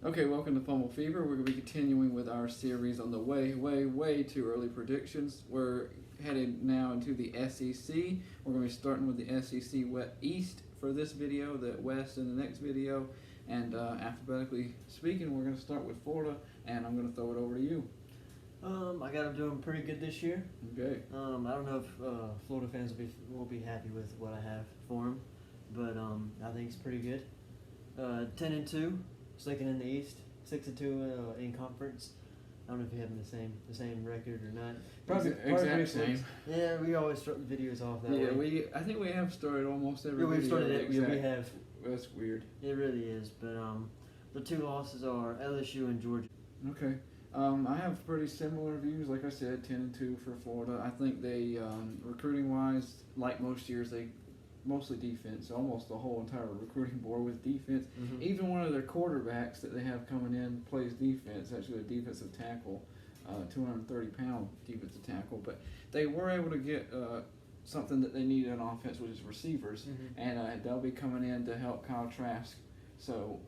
Okay, welcome to Fumble Fever. We're going to be continuing with our series on the way too early predictions. We're headed now into the SEC. We're going to be starting with the SEC East for this video, the West in the next video, and alphabetically speaking, we're going to start with Florida, and I'm going to throw it over to you. I got them doing pretty good this year. Okay. I don't know if Florida fans will be happy with what I have for them, but I think it's pretty good. 10-2, second in the East, 6-2 in conference. I don't know if you have the same record or not. Probably exact same. Yeah, we always start the videos off that way. Yeah, I think we have started almost every we've video. started it. Yeah, we have. That's weird. It really is, but the two losses are LSU and Georgia. Okay. I have pretty similar views. Like I said, 10-2 for Florida. I think they, recruiting wise, like most years, they mostly defense. Almost the whole entire recruiting board with defense. Mm-hmm. Even one of their quarterbacks that they have coming in plays defense. Actually, a defensive tackle, 230-pound defensive tackle. But they were able to get something that they needed on offense, which is receivers, and they'll be coming in to help Kyle Trask. So.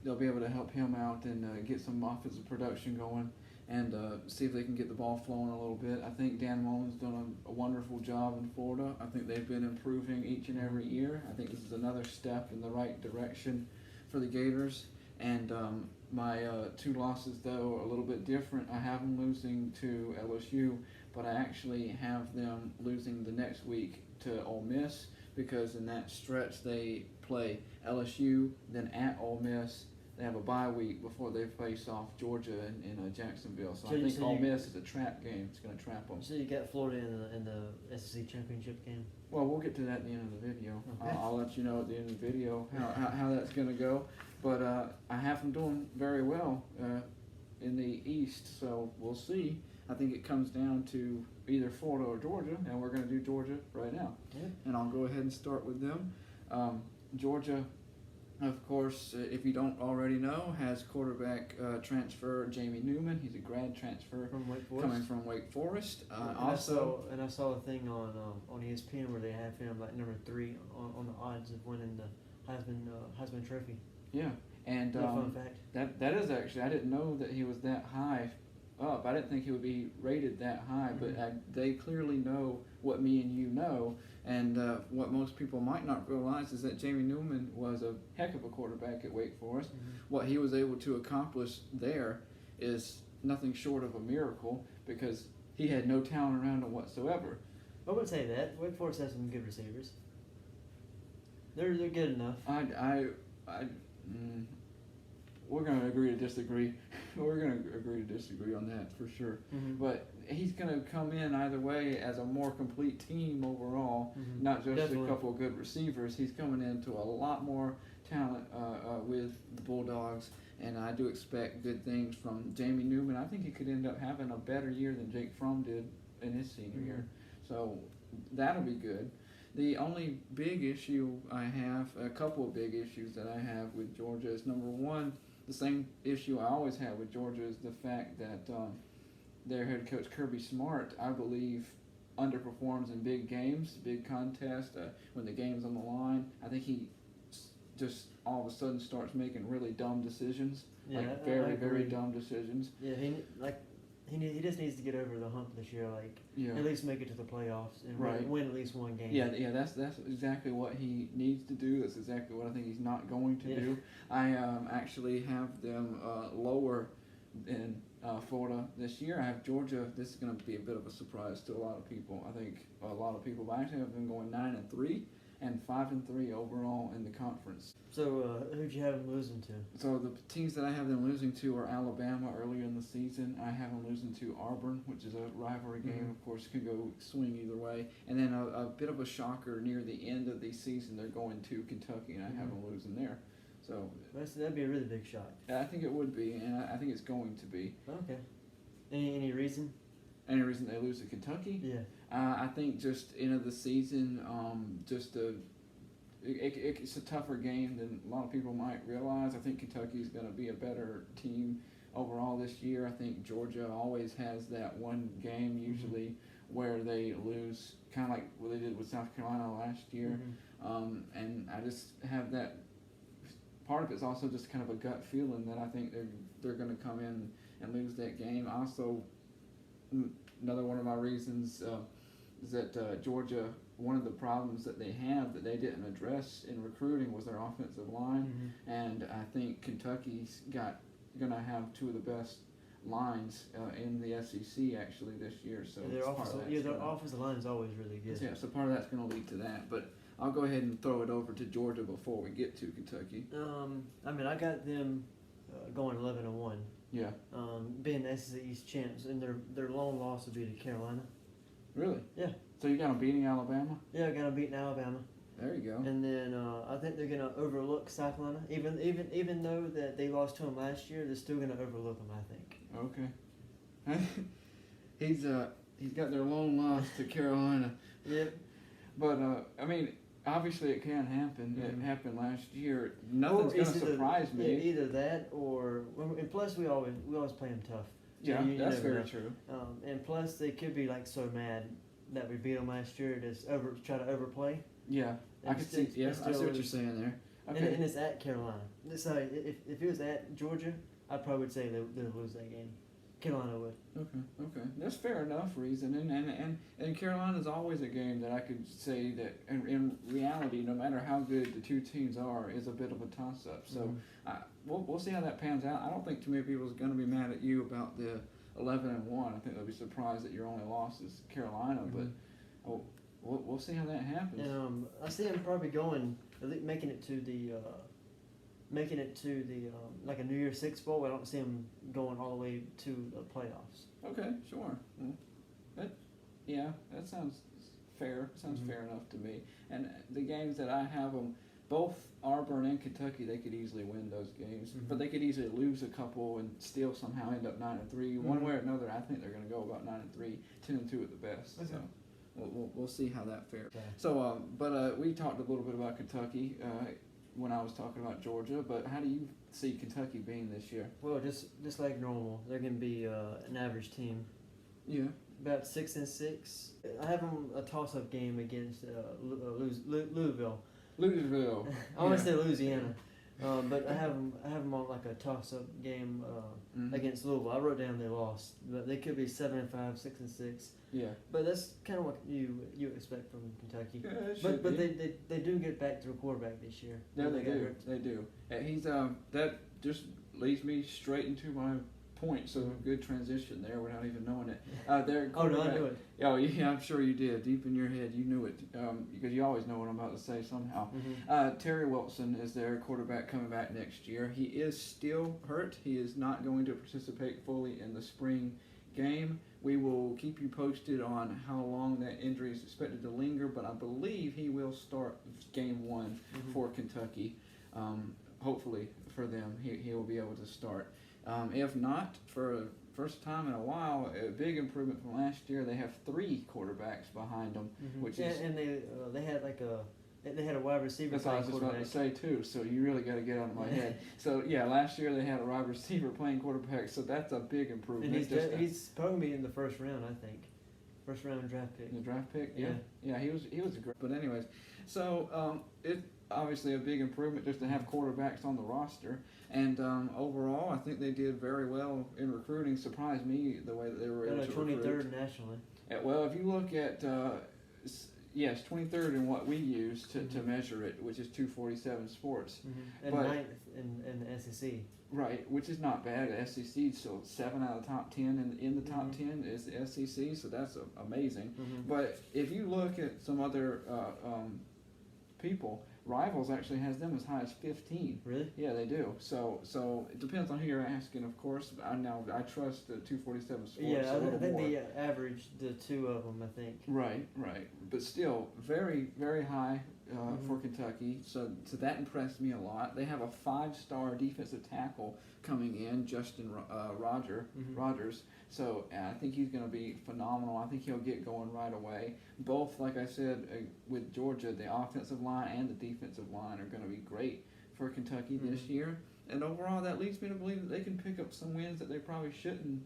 They'll be able to help him out and get some offensive production going and see if they can get the ball flowing a little bit. I think Dan Mullen's done a wonderful job in Florida. I think they've been improving each and every year. I think this is another step in the right direction for the Gators. And my two losses, though, are a little bit different. I have them losing to LSU, but I actually have them losing the next week to Ole Miss, because in that stretch they play LSU, then at Ole Miss. They have a bye week before they face off Georgia in Jacksonville. So I think Ole Miss is a trap game. It's going to trap them. So you got Florida in the SEC championship game? Well, we'll get to that at the end of the video. Okay. I'll let you know at the end of the video how that's going to go. But I have them doing very well in the East, so we'll see. I think it comes down to either Florida or Georgia, and we're going to do Georgia right now. Yeah. And I'll go ahead and start with them. Georgia, of course, if you don't already know, has quarterback transfer Jamie Newman. He's a grad transfer From Wake Forest. coming from Wake Forest. I saw a thing on ESPN where they have him like number 3 on the odds of winning the Heisman Trophy. Yeah, and fun fact. that is actually, I didn't know that he was that high up. I didn't think he would be rated that high, but they clearly know what me and you know, and what most people might not realize is that Jamie Newman was a heck of a quarterback at Wake Forest. What he was able to accomplish there is nothing short of a miracle, because he had no talent around him whatsoever. I would say that Wake Forest has some good receivers. They're good enough. We're going to agree to disagree. We're going to agree to disagree on that for sure. But he's going to come in either way as a more complete team overall, not just Definitely. a couple of good receivers. He's coming into a lot more talent with the Bulldogs, and I do expect good things from Jamie Newman. I think he could end up having a better year than Jake Fromm did in his senior year. So that'll be good. The only big issue I have, a couple of big issues that I have with Georgia is, number one, the same issue I always have with Georgia is the fact that their head coach Kirby Smart, I believe, underperforms in big games, big contests, when the game's on the line. I think he just all of a sudden starts making really dumb decisions, very dumb decisions. Yeah, he just needs to get over the hump this year, at least make it to the playoffs and win at least one game. Yeah, that's exactly what he needs to do. That's exactly what I think he's not going to do. I actually have them lower in Florida this year. I have Georgia. This is going to be a bit of a surprise to a lot of people. I think a lot of people, but I actually have them going 9-3 and 5-3 overall in the conference. So who'd you have them losing to? So the teams that I have them losing to are Alabama earlier in the season. I have them losing to Auburn, which is a rivalry game. Of course, it could go swing either way. And then a bit of a shocker near the end of the season, they're going to Kentucky, and I have them losing there. So that'd be a really big shock. I think it would be, and I think it's going to be. Okay. Any reason? Any reason they lose to Kentucky? Yeah. I think just end of the season, it's a tougher game than a lot of people might realize. I think Kentucky's going to be a better team overall this year. I think Georgia always has that one game usually where they lose, kind of like what they did with South Carolina last year. And I just have that part of it's also just kind of a gut feeling that I think they're going to come in and lose that game. Also, another one of my reasons is that Georgia, one of the problems that they have that they didn't address in recruiting was their offensive line, and I think Kentucky's going to have two of the best lines in the SEC actually this year. So their offensive line is always really good. Yeah, so part of that's going to lead to that, but I'll go ahead and throw it over to Georgia before we get to Kentucky. I mean, I got them going 11-1. Yeah. Being the SEC East champs, and their lone loss would be to Carolina. Really? Yeah. So you got them beating Alabama? Yeah, I got them beating Alabama. There you go. And then I think they're gonna overlook South Carolina, even though that they lost to them last year, they're still gonna overlook them. I think. Okay. he's got their lone loss to Carolina. Yep. But I mean, obviously it can happen. It happened last year. Nothing's going to surprise me. Either that or, and plus we always play them tough. So Yeah, you that's never very know. true. And plus they could be like so mad that we beat them last year, just try to overplay. Yeah, I can see. Yeah, I see what you're saying there. Okay. And it's at Carolina. So if it was at Georgia, I probably would say they'll lose that game. Carolina would. Okay, that's fair enough reasoning, and Carolina's always a game that I could say that in reality, no matter how good the two teams are, is a bit of a toss up. So we'll see how that pans out. I don't think too many people are going to be mad at you about the 11-1. I think they'll be surprised that your only loss is Carolina, but we'll see how that happens. And I see them probably going, making it to the like a New Year's Six bowl. I don't see them going all the way to the playoffs. Okay, sure. That sounds fair. Sounds fair enough to me. And the games that I have them, both Auburn and Kentucky, they could easily win those games, but they could easily lose a couple and still somehow end up 9-3. One way or another, I think they're going to go about 9-3, 10-2 at the best. Okay. So we'll see how that fares. Okay. So, we talked a little bit about Kentucky when I was talking about Georgia, but how do you see Kentucky being this year? Well, just like normal, they're going to be an average team. Yeah. About 6-6. I have them a toss-up game against Louisville. Louisville. I want to say Louisiana, but I have them on like a toss-up game against Louisville. I wrote down they lost, but they could be 7-5, 6-6. Yeah. But that's kind of what you expect from Kentucky. Yeah, but they do get back to a quarterback this year. Yeah, they do. He's that just leads me straight into my point. So good transition there without even knowing it. Their Oh no, I knew it. Oh yeah, I'm sure you did. Deep in your head, you knew it because you always know what I'm about to say somehow. Terry Wilson is their quarterback coming back next year. He is still hurt. He is not going to participate fully in the spring game. We will keep you posted on how long that injury is expected to linger, but I believe he will start game one for Kentucky. Hopefully for them, he will be able to start. If not, for first time in a while, a big improvement from last year. They have 3 quarterbacks behind them, which is and they had like they had a wide receiver. That's what I was just about to say too. So you really got to get out of my head. So yeah, last year they had a wide receiver playing quarterback. So that's a big improvement. And he's probably in the first round, I think. First round draft pick. The draft pick, yeah. He was a great. But anyways, so it obviously a big improvement just to have quarterbacks on the roster. And overall, I think they did very well in recruiting. Surprised me the way that they were able to 23rd recruit. nationally. Well, if you look at yes, 23rd in what we use to measure it, which is 247 Sports. And but, 9th in the SEC. Right, which is not bad. The SEC is still 7 out of the top 10, in the top 10 is the SEC, so that's amazing. But if you look at some other people, Rivals actually has them as high as 15. Really? Yeah, they do. So it depends on who you're asking, of course. I trust the 247 Sports. Yeah, a little I think more. they averaged the 2 of them, I think. Right. But still, very, very high for Kentucky. So that impressed me a lot. They have a 5-star defensive tackle coming in, Justin Rogers. So I think he's going to be phenomenal. I think he'll get going right away. Both, like I said, with Georgia, the offensive line and the defensive line are going to be great for Kentucky this year. And overall, that leads me to believe that they can pick up some wins that they probably shouldn't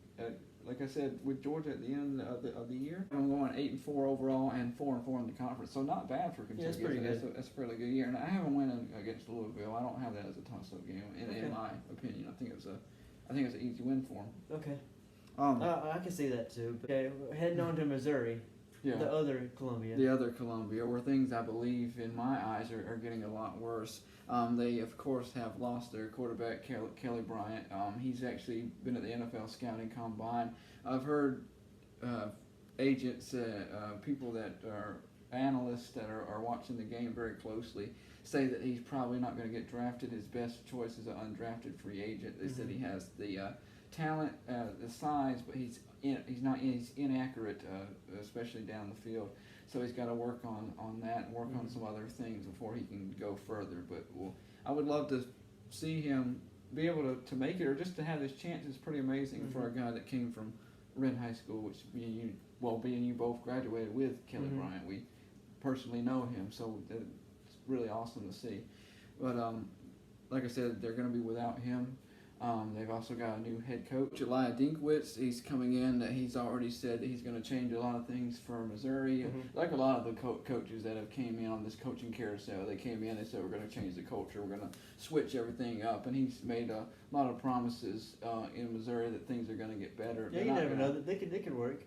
like I said, with Georgia at the end of the year, I'm going 8-4 overall and 4-4 in the conference. So not bad for Kentucky. Yeah, it's pretty good. That's a fairly good year. And I haven't won against Louisville. I don't have that as a toss-up game. Okay. In my opinion, I think it's an easy win for them. Okay. I can see that too. But okay, heading on to Missouri, Yeah. the other Columbia. The other Columbia, where things I believe in my eyes are getting a lot worse. They of course have lost their quarterback Kelly Bryant. He's actually been at the NFL scouting combine. I've heard agents, people that are analysts that are watching the game very closely say that he's probably not going to get drafted. His best choice is an undrafted free agent. They said he has the talent, the size, but he's inaccurate, especially down the field. So he's got to work on that and work on some other things before he can go further. But I would love to see him be able to make it, or just to have his chance. Is pretty amazing for a guy that came from Wren High School, which being you both graduated with Kelly Bryant. We personally know him, so it's really awesome to see. But like I said, they're going to be without him. They've also got a new head coach, Eli Dinkwitz. He's coming in. He's already said that he's going to change a lot of things for Missouri. Like a lot of the coaches that have came in on this coaching carousel, they came in and said, we're going to change the culture. We're going to switch everything up. And he's made a lot of promises in Missouri that things are going to get better. Yeah, you never know. They could work.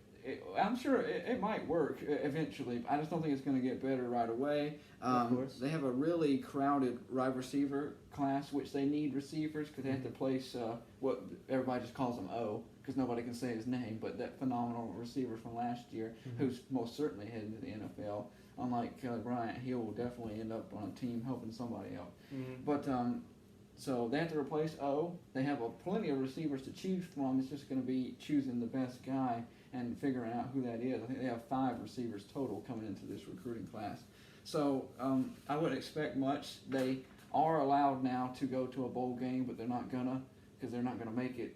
I'm sure it might work eventually. I just don't think it's going to get better right away. Of course. They have a really crowded wide receiver class, which they need receivers because they have to place what everybody just calls him O, because nobody can say his name, but that phenomenal receiver from last year, who's most certainly heading to the NFL. Unlike Kelly Bryant, he will definitely end up on a team helping somebody out. But so they have to replace O. They have plenty of receivers to choose from. It's just going to be choosing the best guy and figuring out who that is. I think they have 5 receivers total coming into this recruiting class. So I wouldn't expect much. They are allowed now to go to a bowl game, but they're not gonna, because they're not gonna make it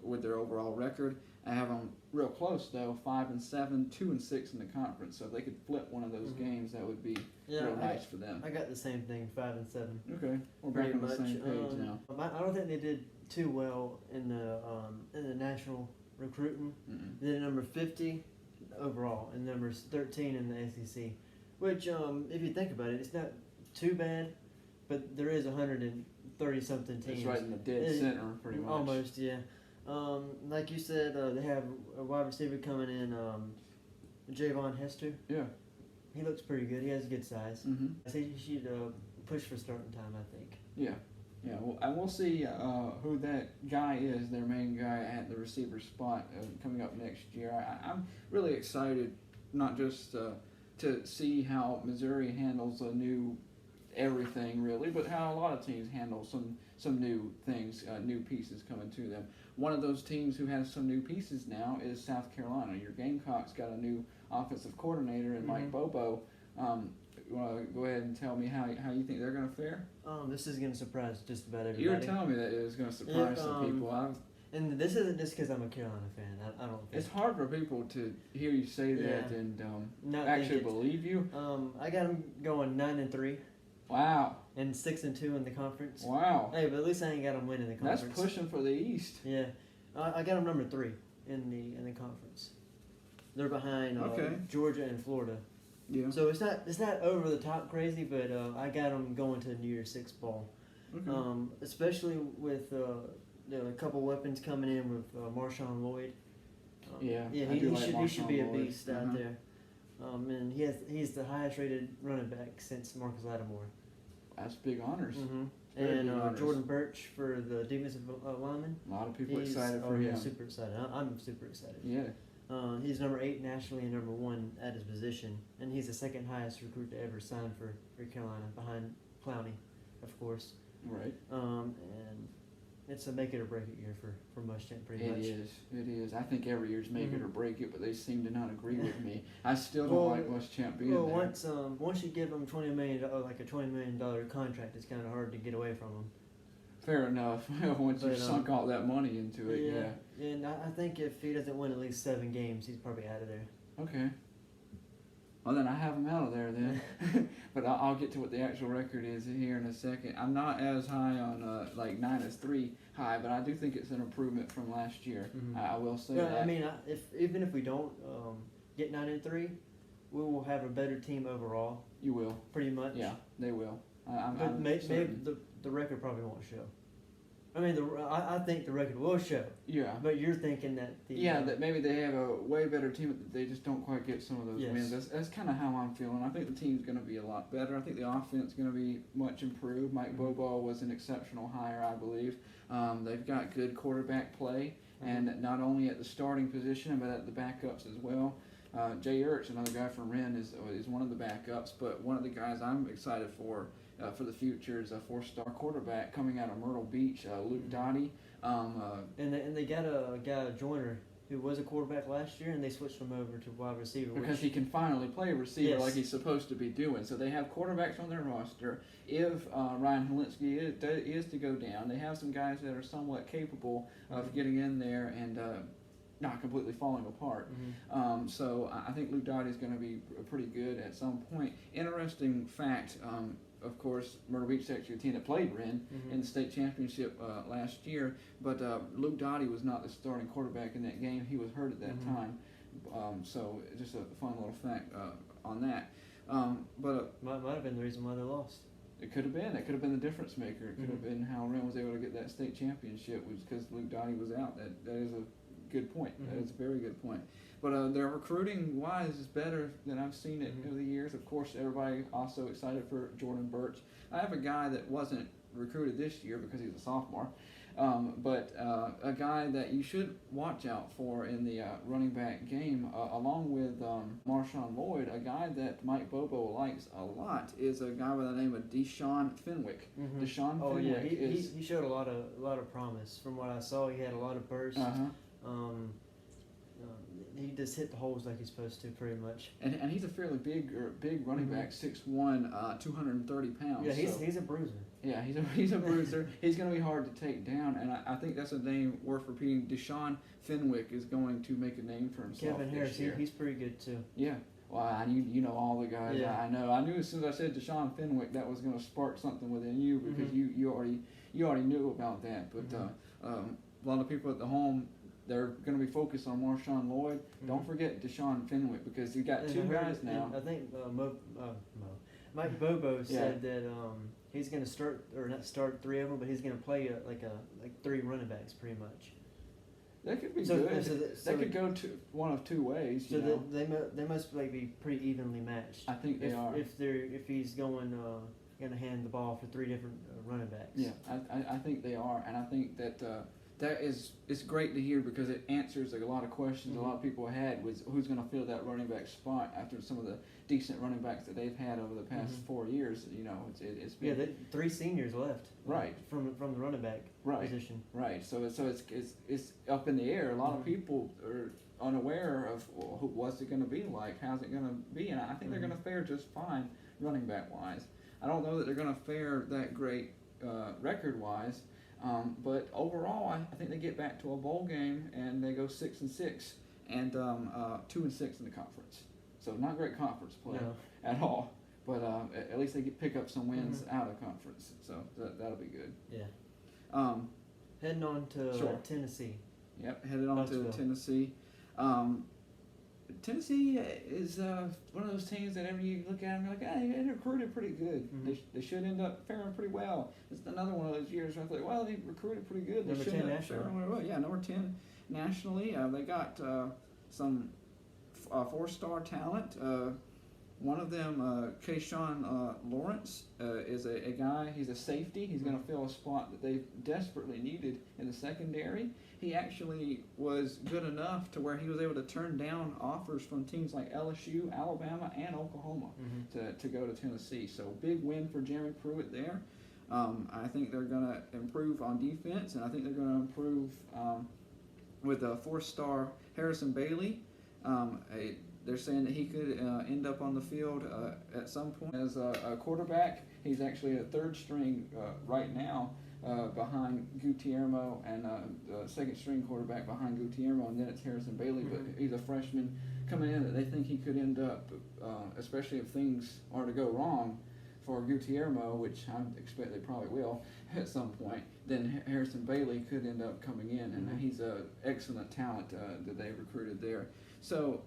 with their overall record. I have them real close though, 5-7, 2-6 in the conference. So if they could flip one of those games, that would be real nice for them. I got the same thing, 5-7. Okay, we're back on the same page now. I don't think they did too well in the national recruiting. They did number 50 overall and number 13 in the SEC, which if you think about it, it's not too bad, but there is 130 something teams. It's right in the dead center, pretty much. Almost, yeah. Like you said, they have a wide receiver coming in, Javon Hester. Yeah. He looks pretty good. He has a good size. I think he should push for starting time, I think. Yeah. Yeah, well, and we'll see who that guy is, their main guy at the receiver spot coming up next year. I'm really excited, not just to see how Missouri handles a new everything really, but how a lot of teams handle some new things, new pieces coming to them. One of those teams who has some new pieces now is South Carolina. Your Gamecocks got a new offensive coordinator in Mike Bobo. You want to go ahead and tell me how you think they're going to fare? This is going to surprise just about everybody. You were telling me that it was going to surprise some people. And this isn't just because I'm a Carolina fan. I don't think. It's hard for people to hear you say that and actually believe you. I got them going 9-3. Wow. And 6-2 in the conference. Wow. Hey, but at least I ain't got them winning the conference. That's pushing for the East. Yeah. I got them number 3 in the conference. They're behind Georgia and Florida. Yeah. So it's not over the top crazy, but I got them going to the New Year's Six bowl. Okay. Especially with a couple weapons coming in with Marshawn Lloyd. He should be a beast out there. And he's the highest rated running back since Marcus Lattimore. That's big honors. And Jordan Birch for the defensive lineman. A lot of people excited for him. Super excited. I'm super excited. Yeah. He's number 8 nationally and number 1 at his position, and he's the second highest recruit to ever sign for Carolina, behind Clowney, of course. Right. And it's a make it or break it year for Muschamp, pretty much. It is. I think every year's make it or break it, but they seem to not agree with me. I still don't like Muschamp being there. Once you give them $20 million, like a $20 million contract, it's kind of hard to get away from them. Fair enough. Once you've sunk all that money into it, yeah. And I think if he doesn't win at least 7 games, he's probably out of there. Okay. Well, then I have them out of there then. But I'll get to what the actual record is here in a second. I'm not as high on like 9-3 high, but I do think it's an improvement from last year. Mhm. I will say Yeah, that. I mean, even if we don't get 9-3, we will have a better team overall. You will. Pretty much. Yeah, they will. I'm But maybe certain. the record probably won't show. I mean, I think the record will show. Yeah. But you're thinking that That maybe they have a way better team, but they just don't quite get some of those Yes. wins. That's kind of how I'm feeling. I think the team's going to be a lot better. I think the offense is going to be much improved. Mike Mhm. Bobo was an exceptional hire, I believe. They've got good quarterback play, and not only at the starting position, but at the backups as well. Jay Ertz, another guy from Rennes, is one of the backups, but one of the guys I'm excited for the future is a 4-star quarterback coming out of Myrtle Beach, Luke Dottie. And they got a guy, Joyner, who was a quarterback last year, and they switched him over to wide receiver. Because he can finally play receiver Yes. like he's supposed to be doing. So they have quarterbacks on their roster. If Ryan Helinski is to go down, they have some guys that are somewhat capable of getting in there and not completely falling apart. So I think Luke Doty is going to be pretty good at some point. Interesting fact, of course, Myrtle Beach is actually a team that played Wren in the state championship last year, but Luke Doty was not the starting quarterback in that game. He was hurt at that time. So just a fun little fact on that. But might have been the reason why they lost. it could have been. It could have been the difference maker. It could have been how Wren was able to get that state championship was because Luke Doty was out. That is a good point. That is a very good point. But their recruiting wise is better than I've seen it over the years. Of course, everybody also excited for Jordan Birch. I have a guy that wasn't recruited this year because he's a sophomore, but a guy that you should watch out for in the running back game, along with Marshawn Lloyd. A guy that Mike Bobo likes a lot is a guy by the name of Deshaun Fenwick. Deshaun Fenwick he showed a lot of promise. From what I saw, he had a lot of bursts. He just hit the holes like he's supposed to, pretty much. And he's a fairly big running back, 6'1", 230 pounds. Yeah, he's a bruiser. Yeah, he's a bruiser. He's going to be hard to take down, and I think that's a name worth repeating. Deshaun Fenwick is going to make a name for himself. Kevin Harris, this year. he's pretty good too. Yeah. Well, you know all the guys. Yeah. I know. I knew as soon as I said Deshaun Fenwick, that was going to spark something within you because you already knew about that. But a lot of people at the home, they're going to be focused on Marshawn Lloyd. Don't forget Deshaun Fenwick because you got two guys now. I think Mike Bobo said that he's going to start 3 of them, but he's going to play like 3 running backs pretty much. That could be good. That could go one of two ways. So they must be pretty evenly matched. I think they are. If he's going to hand the ball for 3 different running backs. Yeah, I think they are, and I think that it's great to hear because it answers a lot of questions a lot of people had was who's going to fill that running back spot after some of the decent running backs that they've had over the past 4 years. You know, it's been 3 seniors left. Right. From the running back position. Right. So it's up in the air. A lot of people are unaware of what's it going to be like, how's it going to be, and I think they're going to fare just fine running back wise. I don't know that they're going to fare that great record wise. But overall, I think they get back to a bowl game and they go 6-6 and 2-6 in the conference. So not great conference play at all. But at least they pick up some wins out of conference. So that'll be good. Yeah. Heading on to Tennessee. Yep, headed on to Tennessee. Tennessee is one of those teams that every you look at them, you're like, hey, they recruited pretty good. They should end up faring pretty well. It's another one of those years where I thought, well, they recruited pretty good. They should end up faring well. Yeah, number 10 nationally. They got some 4-star talent. One of them, Kayshawn Lawrence, is a guy. He's a safety. He's going to fill a spot that they desperately needed in the secondary. He actually was good enough to where he was able to turn down offers from teams like LSU, Alabama, and Oklahoma to go to Tennessee. So big win for Jeremy Pruitt there. I think they're going to improve on defense, and I think they're going to improve with a 4-star Harrison Bailey. They're saying that he could end up on the field at some point as a quarterback. He's actually a 3rd string right now behind Gutiermo and the second string quarterback behind Gutiermo, and then it's Harrison Bailey. But he's a freshman coming in that they think he could end up, especially if things are to go wrong for Gutiermo, which I expect they probably will at some point. Then Harrison Bailey could end up coming in, and he's an excellent talent that they recruited there. So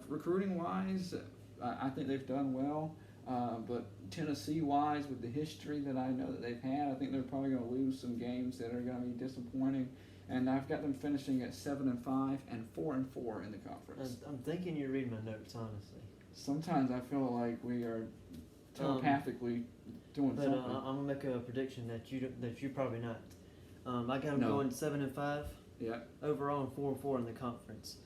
recruiting-wise, I think they've done well. But Tennessee-wise, with the history that I know that they've had, I think they're probably going to lose some games that are going to be disappointing. And I've got them finishing at 7-5 and 4-4 in the conference. I'm thinking you're reading my notes, honestly. Sometimes I feel like we are telepathically doing but, something. I'm gonna make a prediction that you're probably not. I got them No. going 7-5 Yeah. overall and 4-4 in the conference.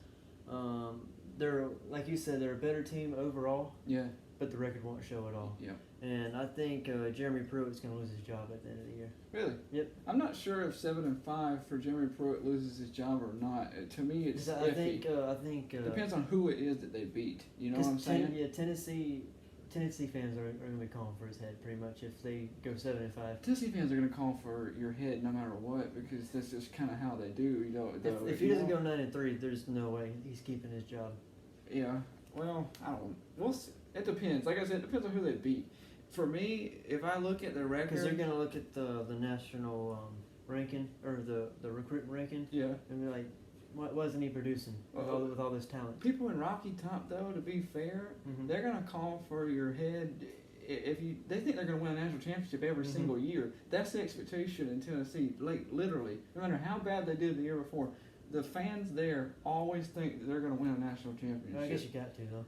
They're, like you said, they're a better team overall, Yeah. but the record won't show it all. Yeah. And I think Jeremy Pruitt's going to lose his job at the end of the year. Really? Yep. I'm not sure if 7-5 for Jeremy Pruitt loses his job or not. To me, it's iffy. I think Depends on who it is that they beat. You know what I'm saying? Tennessee fans are going to be calling for his head pretty much if they go 7-5. Tennessee fans are going to call for your head no matter what, because that's just kind of how they do. You know, If he doesn't go 9-3, there's no way he's keeping his job. Yeah. Well, I don't. We'll see. It depends. Like I said, it depends on who they beat. For me, if I look at their record, Because they're going to look at the national ranking or the recruiting ranking, yeah. and be like, what wasn't he producing with all this talent? People in Rocky Top, though, to be fair, they're going to call for your head. If they think they're going to win a national championship every single year, that's the expectation in Tennessee. Like literally, no matter how bad they did the year before, the fans there always think that they're going to win a national championship. I guess you got to though.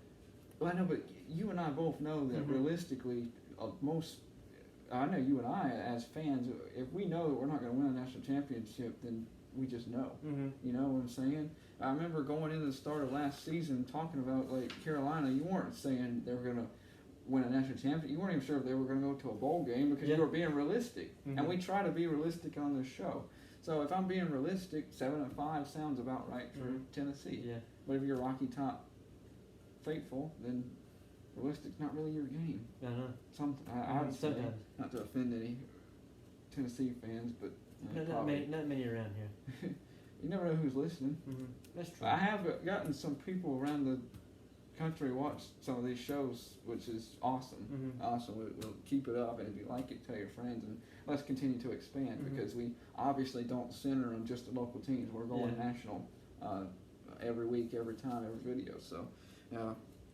Well, I know, but you and I both know that realistically, I know you and I as fans, if we know that we're not going to win a national championship, then we just know. You know what I'm saying? I remember going into the start of last season talking about like Carolina. You weren't saying they were going to win a national championship. You weren't even sure if they were going to go to a bowl game because you were being realistic. And we try to be realistic on this show. So if I'm being realistic, 7-5 sounds about right for Tennessee. Yeah. But if you're Rocky Top faithful, then realistic's not really your game. I know. I would say, Sometimes. not to offend any Tennessee fans, but Not many around here. you never know who's listening. That's true. I have gotten some people around the country watch some of these shows, which is awesome. Awesome. We'll keep it up, and if you like it, tell your friends, and let's continue to expand because we obviously don't center on just the local teams. We're going national every week, every time, every video. So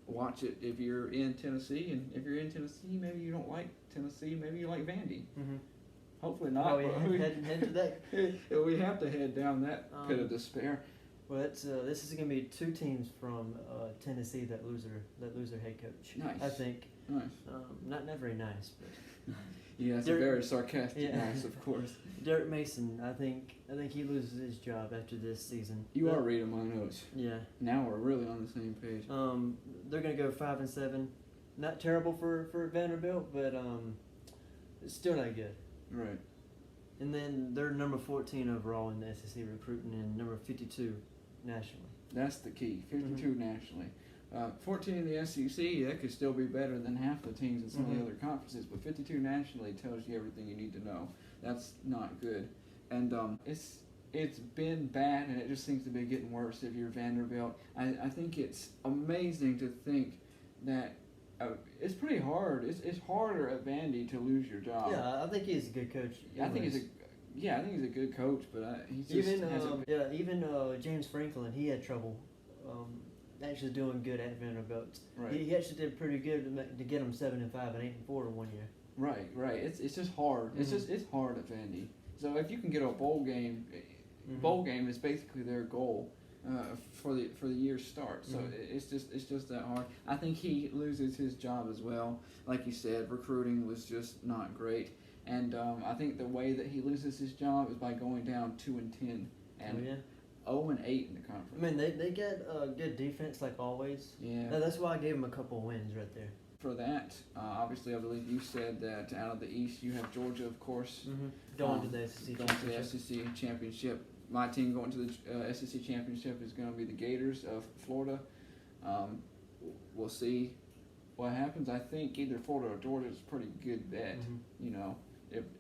watch it if you're in Tennessee, and if you're in Tennessee, maybe you don't like Tennessee, maybe you like Vandy. Hopefully not. Oh, yeah. head to that. We have to head down that pit of despair. Well, this is going to be two teams from Tennessee that lose their head coach. Nice. I think. Nice. Not very nice, but. Yeah, it's a very sarcastic nice, of course. Derek Mason, I think he loses his job after this season. You are reading my notes. Yeah. Now we're really on the same page. They're going to go 5-7. Not terrible for Vanderbilt, but it's still not good. Right. And then they're number 14 overall in the SEC recruiting and number 52 nationally. That's the key. 52 nationally. 14 in the SEC, that could still be better than half the teams in some of the other conferences, but 52 nationally tells you everything you need to know. That's not good. And it's been bad, and it just seems to be getting worse if you're Vanderbilt. I think it's amazing to think that it's pretty hard. It's harder at Vandy to lose your job. Yeah, I think he's a good coach. I think he's a good coach, but he's just even James Franklin, he had trouble actually doing good at Vanderbilt. Right. He actually did pretty good to get him 7-5 and 8-4 in 1 year. Right. It's just hard. It's hard at Vandy. So if you can get a bowl game, bowl game is basically their goal for the year's start. So it's just that hard. I think he loses his job as well. Like you said, recruiting was just not great. And I think the way that he loses his job is by going down 2-10 and 0-8 in the conference. I mean, they get good defense like always. Yeah. That's why I gave them a couple of wins right there. For that, obviously, I believe you said that out of the East, you have Georgia, of course, going to the SEC going to the SEC championship. My team going to the SEC championship is going to be the Gators of Florida. We'll see what happens. I think either Florida or Georgia is a pretty good bet. You know,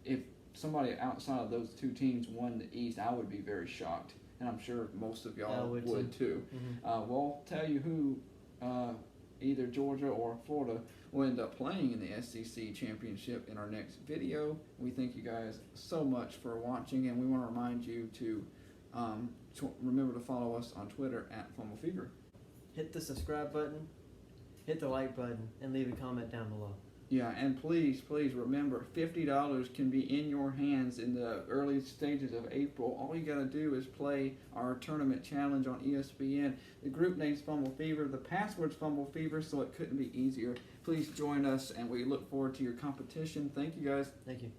if somebody outside of those two teams won the East, I would be very shocked, and I'm sure most of y'all I would would too. Mm-hmm. We'll tell you who either Georgia or Florida will end up playing in the SEC championship in our next video. We thank you guys so much for watching, and we want to remind you to remember to follow us on Twitter at Fumble Fever. Hit the subscribe button, hit the like button, and leave a comment down below. Yeah, and please remember, $50 can be in your hands in the early stages of April. All you got to do is play our tournament challenge on ESPN. The group name's Fumble Fever. The password's Fumble Fever, so it couldn't be easier. Please join us, and we look forward to your competition. Thank you, guys. Thank you.